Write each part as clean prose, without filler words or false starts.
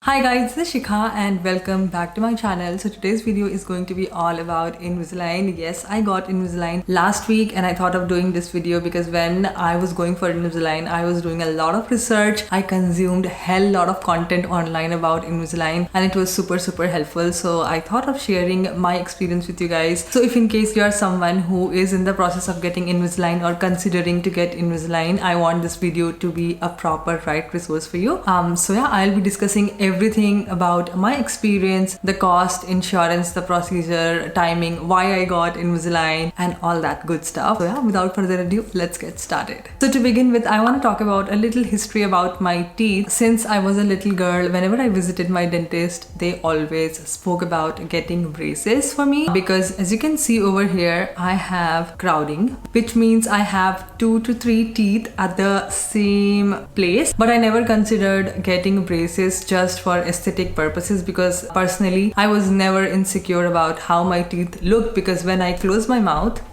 Hi guys, this is Shikha and welcome back to my channel. So today's video is going to be all about Invisalign. Yes, I got Invisalign last week and I thought of doing this video because when I was going for Invisalign, I was doing a lot of research. I consumed a hell lot of content online about Invisalign and it was super helpful. So I thought of sharing my experience with you guys. So if in case you are someone who is in the process of getting Invisalign or considering to get Invisalign, I want this video to be a proper right resource for you. So yeah, I'll be discussing everything about my experience, the cost, insurance, the procedure, timing, why I got Invisalign and all that good stuff. So yeah, without further ado, let's get started. So to begin with, I want to talk about a little history about my teeth. Since I was a little girl, whenever I visited my dentist, they always spoke about getting braces for me because as you can see over here, I have crowding, which means I have 2 to 3 teeth at the same place, but I never considered getting braces just for aesthetic purposes because personally I was never insecure about how my teeth look because when I close my mouth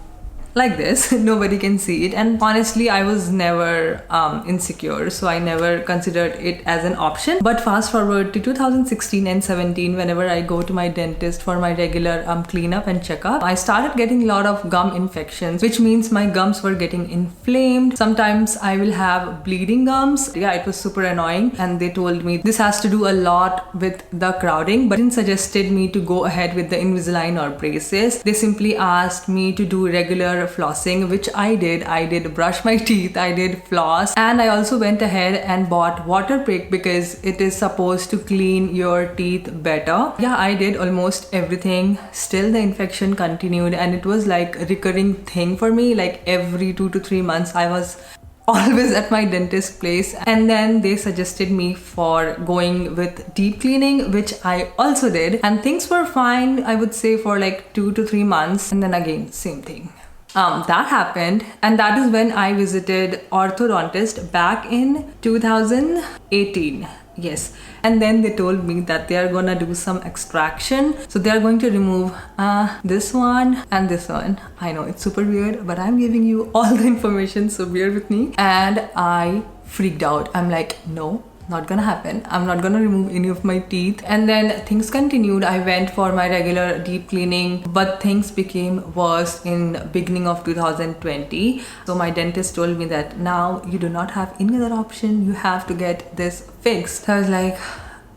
like this, nobody can see it, and honestly I was never insecure, so I never considered it as an option. But fast forward to 2016 and 17, whenever I go to my dentist for my regular cleanup and checkup, I started getting a lot of gum infections, which means my gums were getting inflamed. Sometimes I will have bleeding gums. Yeah, it was super annoying, and they told me this has to do a lot with the crowding, but didn't suggested me to go ahead with the Invisalign or braces. They simply asked me to do regular flossing, which I did. I did brush my teeth, I did floss, and I also went ahead and bought water pick because it is supposed to clean your teeth better. Yeah, I did almost everything. Still the infection continued and it was like a recurring thing for me. Like every 2 to 3 months I was always at my dentist place, and then they suggested me for going with deep cleaning, which I also did, and things were fine, I would say, for like 2 to 3 months, and then again same thing. That happened, and that is when I visited orthodontist back in 2018. Yes, and then they told me that they are gonna do some extraction, so they are going to remove this one and this one. I know it's super weird, but I'm giving you all the information, so bear with me. And I freaked out. I'm like, no, not gonna happen. I'm not gonna remove any of my teeth. And then things continued. I went for my regular deep cleaning, but things became worse in beginning of 2020. So my dentist told me that now you do not have any other option. You have to get this fixed. So I was like,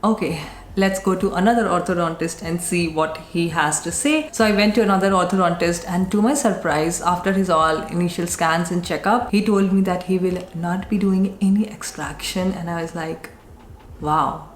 okay, let's go to another orthodontist and see what he has to say. So I went to another orthodontist, and to my surprise, after his all initial scans and checkup, he told me that he will not be doing any extraction, and I was like, wow,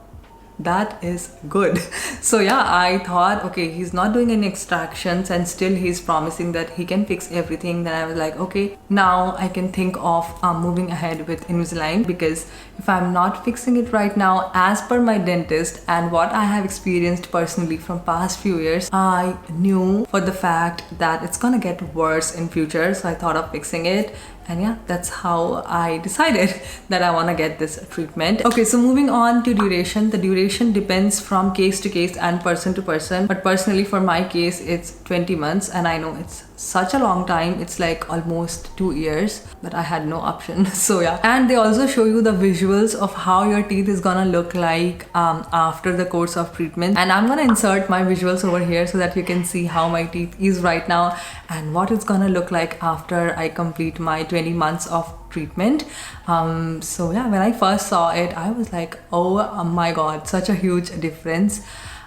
that is good. So yeah, I thought, okay, he's not doing any extractions and still he's promising that he can fix everything. Then I was like, okay, now I can think of moving ahead with Invisalign, because if I'm not fixing it right now as per my dentist and what I have experienced personally from past few years, I knew for the fact that it's gonna get worse in future. So I thought of fixing it. And yeah, that's how I decided that I want to get this treatment. Okay, so moving on to duration. The duration depends from case to case and person to person. But personally, for my case, it's 20 months. And I know it's such a long time. It's like almost 2 years, but I had no option. So yeah. And they also show you the visuals of how your teeth is gonna look like after the course of treatment. And I'm gonna insert my visuals over here so that you can see how my teeth is right now and what it's gonna look like after I complete my 20 months of treatment. So yeah, when I first saw it, I was like, oh my god, such a huge difference.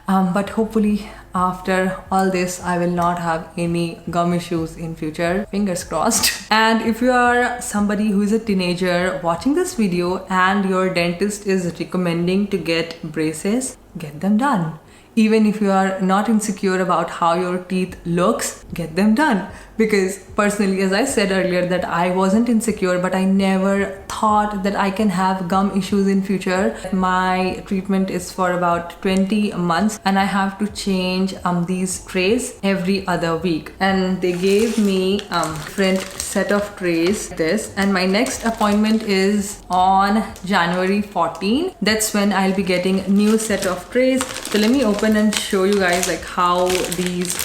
But hopefully after all this, I will not have any gum issues in future. Fingers crossed. And if you are somebody who is a teenager watching this video and your dentist is recommending to get braces, get them done. Even if you are not insecure about how your teeth looks, get them done. Because personally, as I said earlier, that I wasn't insecure, but I never thought that I can have gum issues in future. My treatment is for about 20 months and I have to change these trays every other week. And they gave me different set of trays, this. And my next appointment is on January 14. That's when I'll be getting new set of trays. So let me open and show you guys like how these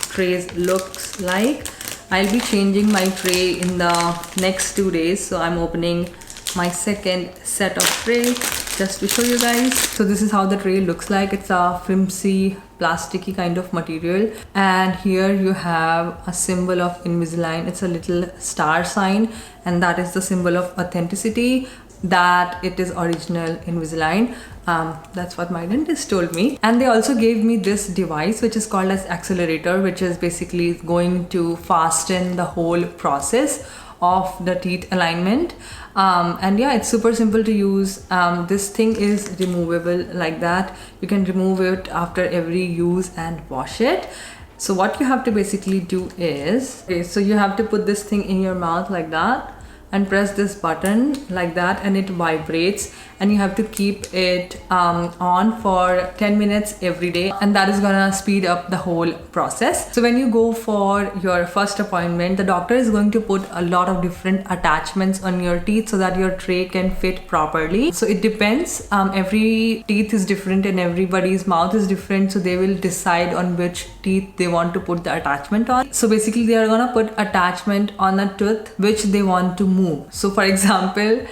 trays looks like. I'll be changing my tray in the next 2 days, so I'm opening my second set of tray. just to show you guys. So this is how the tray looks like. It's a flimsy, plasticky kind of material, and here you have a symbol of Invisalign. It's a little star sign, and that is the symbol of authenticity, that it is original Invisalign. That's what my dentist told me. And they also gave me this device which is called as accelerator, which is basically going to fasten the whole process of the teeth alignment. And yeah, it's super simple to use. This thing is removable like that. You can remove it after every use and wash it. So what you have to basically do is, okay, so you have to put this thing in your mouth like that and press this button like that, and it vibrates, and you have to keep it on for 10 minutes every day, and that is gonna speed up the whole process. So when you go for your first appointment, the doctor is going to put a lot of different attachments on your teeth so that your tray can fit properly. So it depends, every teeth is different and everybody's mouth is different, so they will decide on which teeth they want to put the attachment on. So basically they are gonna put attachment on a tooth which they want to move. So for example,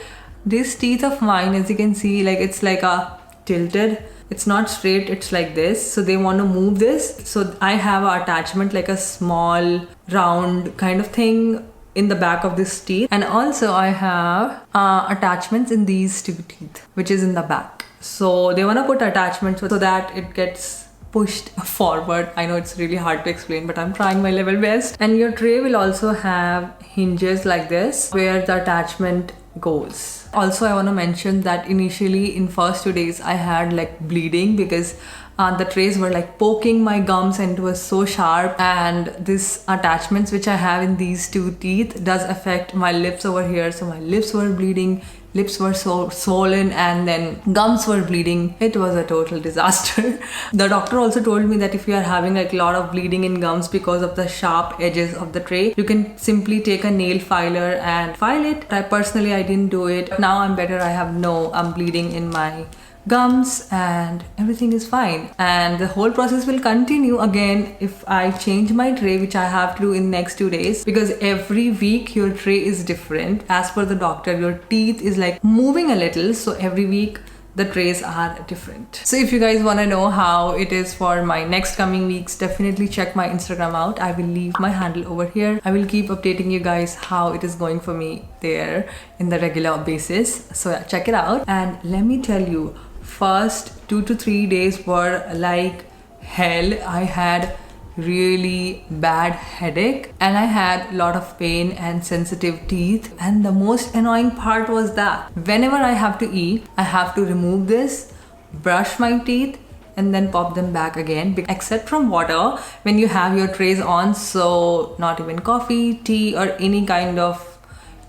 these teeth of mine, as you can see, like it's like a tilted, it's not straight, it's like this. So they want to move this. So I have an attachment like a small round kind of thing in the back of this teeth, and also I have attachments in these two teeth which is in the back. So they want to put attachments so that it gets pushed forward. I know it's really hard to explain, but I'm trying my level best. And your tray will also have hinges like this where the attachment goes. Also, I want to mention that initially in first 2 days I had like bleeding because the trays were like poking my gums and it was so sharp, and this attachments which I have in these two teeth does affect my lips over here. So my lips were bleeding, lips were so swollen, and then gums were bleeding. It was a total disaster. The doctor also told me that if you are having like a lot of bleeding in gums because of the sharp edges of the tray, you can simply take a nail filer and file it. I didn't do it. Now I'm better. I have no bleeding in my gums and everything is fine, and the whole process will continue again if I change my tray, which I have to do in next 2 days, because every week your tray is different. As per the doctor, your teeth is like moving a little, so every week the trays are different. So if you guys want to know how it is for my next coming weeks, definitely check my Instagram out. I will leave my handle over here. I will keep updating you guys how it is going for me there in the regular basis. So yeah, check it out. And let me tell you, first 2 to 3 days were like hell. I had really bad headache and I had a lot of pain and sensitive teeth, and the most annoying part was that whenever I have to eat, I have to remove this, brush my teeth, and then pop them back again, except from water when you have your trays on. So not even coffee, tea, or any kind of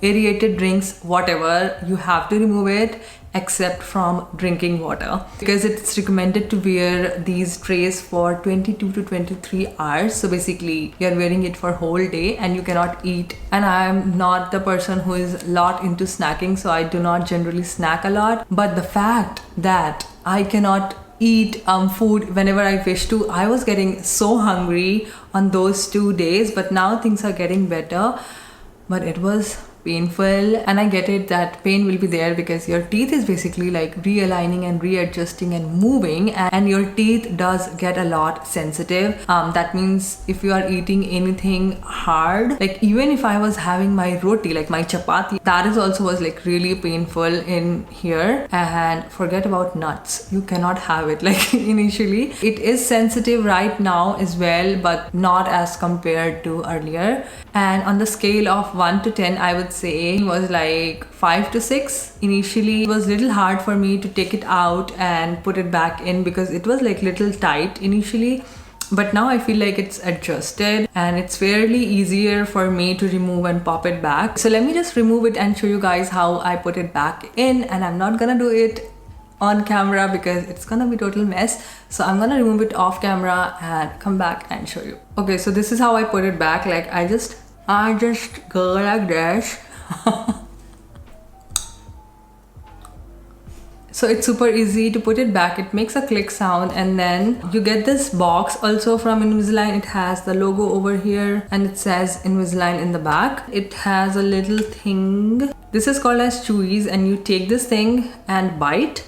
aerated drinks, whatever, you have to remove it except from drinking water, because it's recommended to wear these trays for 22 to 23 hours. So basically you're wearing it for whole day and you cannot eat. And I'm not the person who is a lot into snacking, so I do not generally snack a lot, but the fact that I cannot eat food whenever I wish to, I was getting so hungry on those 2 days. But now things are getting better, but it was painful, and I get it that pain will be there because your teeth is basically like realigning and readjusting and moving, and your teeth does get a lot sensitive. That means if you are eating anything hard, like even if I was having my roti, like my chapati, that is also was like really painful in here. And forget about nuts, you cannot have it like initially. It is sensitive right now as well, but not as compared to earlier. And on the scale of 1 to 10, I would say it was like 5 to 6. Initially it was a little hard for me to take it out and put it back in because it was like little tight initially, but now I feel like it's adjusted and it's fairly easier for me to remove and pop it back. So let me just remove it and show you guys how I put it back in, and I'm not gonna do it on camera because it's gonna be total mess. So I'm gonna remove it off camera and come back and show you. Okay, so this is how I put it back. Like I just go like this. So it's super easy to put it back. It makes a click sound, and then you get this box also from Invisalign. It has the logo over here and it says Invisalign in the back. It has a little thing. This is called as chewies, and you take this thing and bite,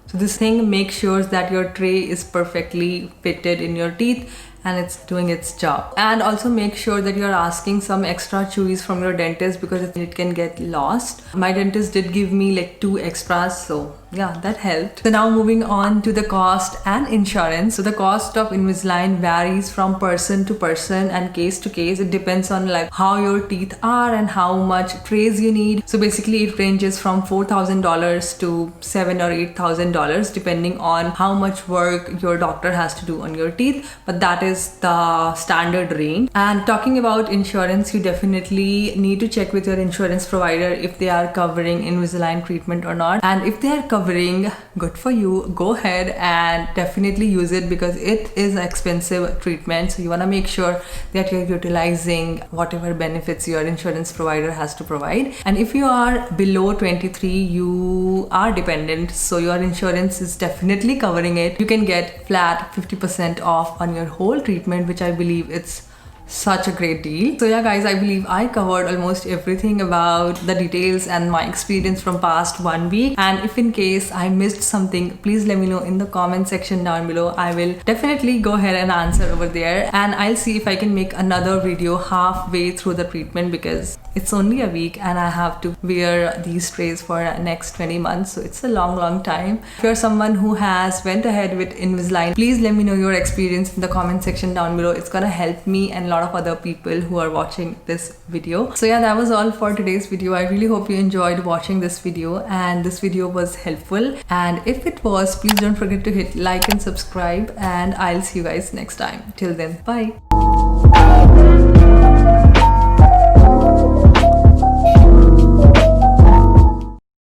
So this thing makes sure that your tray is perfectly fitted in your teeth and it's doing its job. And also make sure that you're asking some extra chewies from your dentist because it can get lost. My dentist did give me like 2 extras, so yeah, that helped. So now moving on to the cost and insurance. So the cost of Invisalign varies from person to person and case to case. It depends on like how your teeth are and how much trays you need. So basically it ranges from $4,000 to $7,000 or $8,000 depending on how much work your doctor has to do on your teeth, but that is the standard range. And talking about insurance, you definitely need to check with your insurance provider if they are covering Invisalign treatment or not. And if they are covering, good for you, go ahead and definitely use it because it is an expensive treatment. So you want to make sure that you're utilizing whatever benefits your insurance provider has to provide. And if you are below 23, you are dependent, so your insurance is definitely covering it. You can get flat 50% off on your whole treatment, which I believe it's such a great deal. So yeah guys, I believe I covered almost everything about the details and my experience from past 1 week. And if in case I missed something, please let me know in the comment section down below. I will definitely go ahead and answer over there, and I'll see if I can make another video halfway through the treatment because it's only a week and I have to wear these trays for next 20 months, so it's a long time. If you're someone who has went ahead with Invisalign, please let me know your experience in the comment section down below. It's gonna help me and a lot of other people who are watching this video. So yeah, that was all for today's video. I really hope you enjoyed watching this video and this video was helpful, and if it was, please don't forget to hit like and subscribe, and I'll see you guys next time. Till then, bye.